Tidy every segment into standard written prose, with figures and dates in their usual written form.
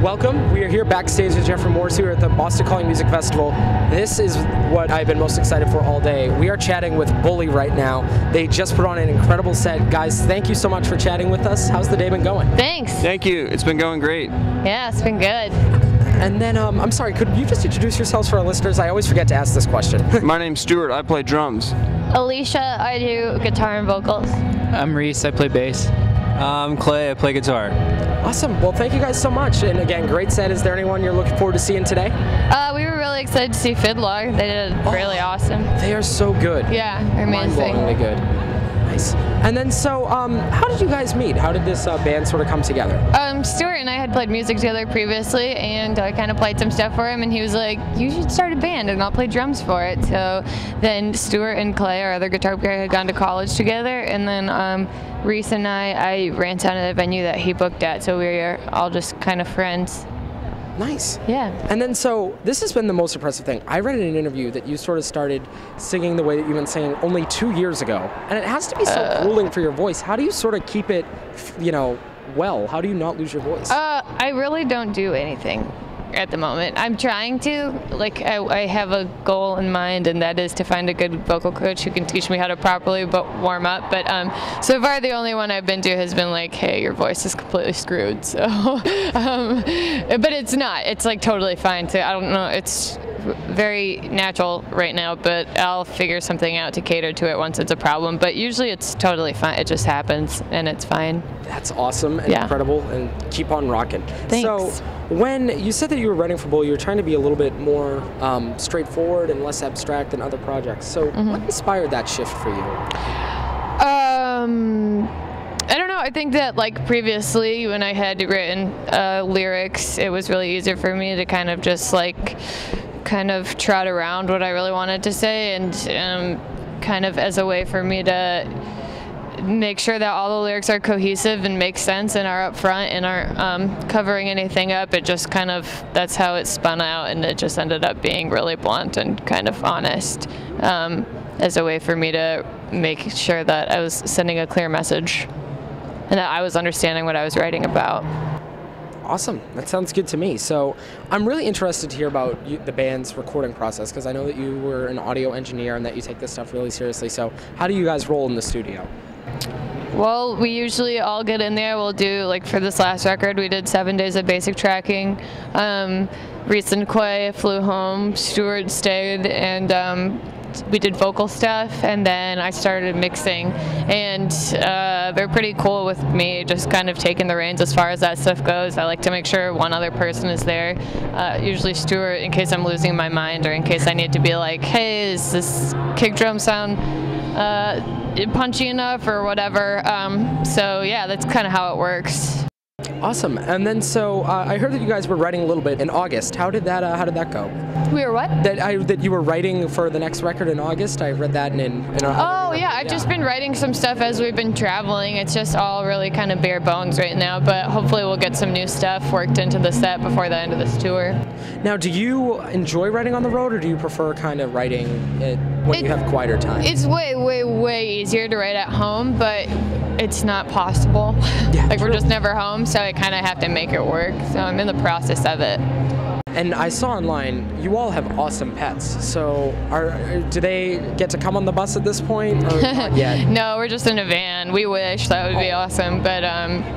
Welcome. We are here backstage with Geoffrey Morrissey. We're at the Boston Calling Music Festival. This is what I've been most excited for all day. We are chatting with Bully right now. They just put on an incredible set. Guys, thank you so much for chatting with us. How's the day been going? Thanks. Thank you. It's been going great. Yeah, it's been good. And then, I'm sorry, could you just introduce yourselves for our listeners? I always forget to ask this question. My name's Stuart. I play drums. Alicia, I do guitar and vocals. I'm Reese, I play bass. I'm Clay, I play guitar. Awesome. Well, thank you guys so much. And again, great set. Is there anyone you're looking forward to seeing today? We were really excited to see Fiddler. They did really awesome. They are so good. Yeah, they're amazing. Mind-blowingly good. Nice. And then, so, how did you guys meet? How did this band sort of come together? Stuart and I had played music together previously, and I kind of played some stuff for him, and he was like, you should start a band, and I'll play drums for it. So then Stuart and Clay, our other guitar player, had gone to college together, and then Reese and I ran down to the venue that he booked at, so we were all just kind of friends. Nice. Yeah. And then, so, this has been the most impressive thing. I read in an interview that you sort of started singing the way that you've been singing only 2 years ago. And it has to be so grueling for your voice. How do you sort of keep it, you know, well? How do you not lose your voice? I really don't do anything at the moment. I'm trying to. Like, I have a goal in mind, and that is to find a good vocal coach who can teach me how to properly warm up. But so far, the only one I've been to has been like, hey, your voice is completely screwed. So, but it's not. It's like totally fine. So I don't know. It's very natural right now, but I'll figure something out to cater to it once it's a problem. But usually it's totally fine. It just happens, and it's fine. That's awesome and incredible, and keep on rocking. Thanks. So, when you said that you were writing for Bull, you were trying to be a little bit more straightforward and less abstract than other projects. So, what inspired that shift for you? I don't know. I think that, like, previously when I had written lyrics, it was really easier for me to kind of just kind of trot around what I really wanted to say, and kind of as a way for me to make sure that all the lyrics are cohesive and make sense and are up front and aren't covering anything up. It just kind of, that's how it spun out, and it just ended up being really blunt and kind of honest as a way for me to make sure that I was sending a clear message and that I was understanding what I was writing about. Awesome. That sounds good to me. So I'm really interested to hear about the band's recording process, because I know that you were an audio engineer and that you take this stuff really seriously. So how do you guys roll in the studio? Well, we usually all get in there. We'll do, like, for this last record, we did 7 days of basic tracking. Reese and Quay flew home. Stuart stayed, and we did vocal stuff, and then I started mixing. And they're pretty cool with me just kind of taking the reins as far as that stuff goes. I like to make sure one other person is there. Usually Stuart, in case I'm losing my mind, or in case I need to be like, hey, is this kick drum sound punchy enough or whatever. So yeah, that's kind of how it works. Awesome. And then, so I heard that you guys were writing a little bit in August. How did that go? We were what? That you were writing for the next record in August. I read that in Oh yeah, I've just been writing some stuff as we've been traveling. It's just all really kind of bare bones right now, but hopefully we'll get some new stuff worked into the set before the end of this tour. Now, do you enjoy writing on the road, or do you prefer kind of writing it when you have quieter time? It's way, way, way easier to write at home, but it's not possible. Yeah, like, we're just never home, so I kind of have to make it work. So I'm in the process of it. And I saw online, you all have awesome pets. So do they get to come on the bus at this point, or not yet? No, we're just in a van. We wish that would be awesome. But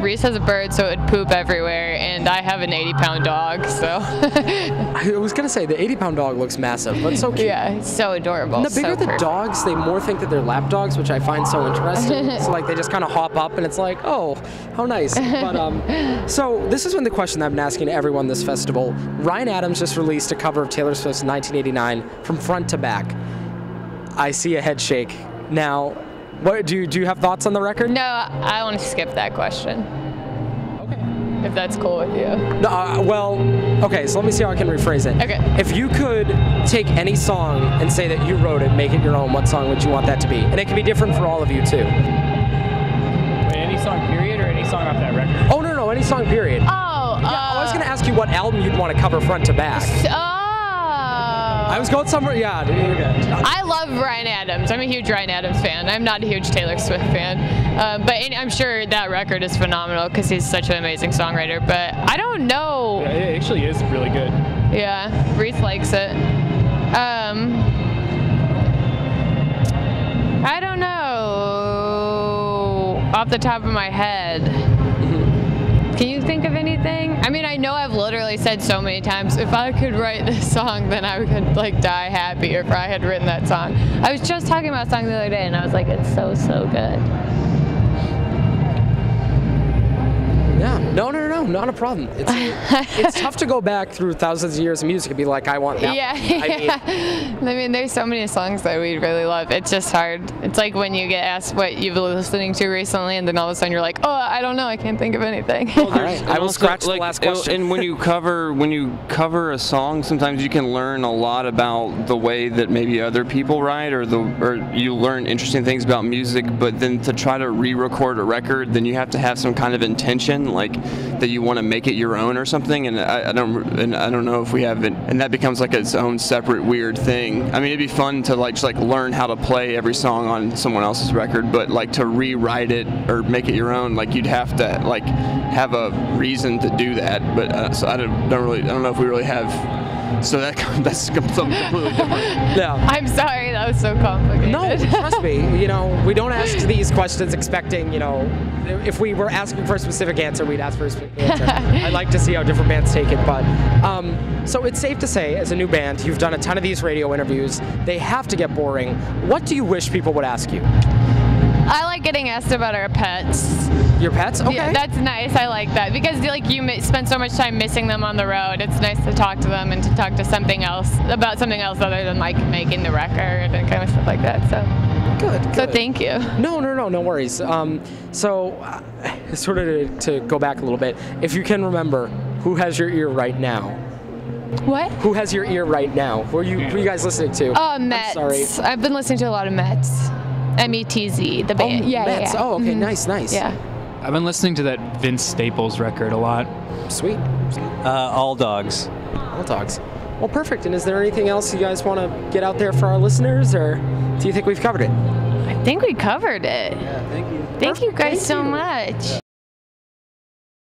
Reese has a bird, so it would poop everywhere, and I have an 80-pound dog, so. I was going to say, the 80-pound dog looks massive, but so cute. Yeah, it's so adorable. And the bigger the dogs, they more think that they're lap dogs, which I find so interesting. So, like, they just kind of hop up, and it's like, oh, how nice. But so this has been the question that I've been asking everyone this festival. Ryan Adams just released a cover of Taylor Swift's 1989 from front to back. I see a head shake. Now, what do you have thoughts on the record? No, I want to skip that question. Okay. If that's cool with you. No, well, okay, so let me see how I can rephrase it. Okay. If you could take any song and say that you wrote it, make it your own, what song would you want that to be? And it can be different for all of you, too. Wait, any song period or any song off that record? Oh, no, any song period. I was going to ask you what album you'd want to cover front to back. I was going somewhere, yeah. I love Ryan Adams. I'm a huge Ryan Adams fan. I'm not a huge Taylor Swift fan. But I'm sure that record is phenomenal because he's such an amazing songwriter. But I don't know actually is really good. Yeah, Reese likes it. I don't know off the top of my head. Can you think of anything? I mean, I know I've literally said so many times, if I could write this song, then I could like die happy if I had written that song. I was just talking about a song the other day and I was like, it's so, so good. Yeah, no, not a problem. It's tough to go back through thousands of years of music and be like, I want that. Yeah, I mean, there's so many songs that we really love. It's just hard. It's like when you get asked what you've been listening to recently, and then all of a sudden you're like, oh, I don't know, I can't think of anything. All right, I will scratch the last question. And when you cover a song, sometimes you can learn a lot about the way that maybe other people write, or you learn interesting things about music. But then to try to re-record a record, then you have to have some kind of intention, like that you want to make it your own or something. And I don't know if we have it, and that becomes like its own separate weird thing. I mean, it'd be fun to just learn how to play every song on someone else's record, but like to rewrite it or make it your own, like you'd have to like have a reason to do that. But so I don't know if we really have. So that's something completely different. Yeah. I'm sorry, that was so complicated. No, trust me. We don't ask these questions expecting, if we were asking for a specific answer, we'd ask for a specific answer. I'd like to see how different bands take it, but so it's safe to say, as a new band, you've done a ton of these radio interviews. They have to get boring. What do you wish people would ask you? I like getting asked about our pets. Your pets? Okay. Yeah, that's nice. I like that because you spend so much time missing them on the road. It's nice to talk to them and to talk to something else about something else other than like making the record and kind of stuff like that. So good. So thank you. No worries. So sort of to go back a little bit, if you can remember, who has your ear right now? What? Who has your ear right now? Who are you guys listening to? Mets. I'm sorry. I've been listening to a lot of Mets. METZ, the band. Mets. Yeah. Oh, okay, Mm-hmm. nice. Yeah. I've been listening to that Vince Staples record a lot. Sweet. All Dogs. All Dogs. Well, perfect. And is there anything else you guys want to get out there for our listeners, or do you think we've covered it? I think we covered it. Yeah, thank you. Thank you guys Thank so you. much.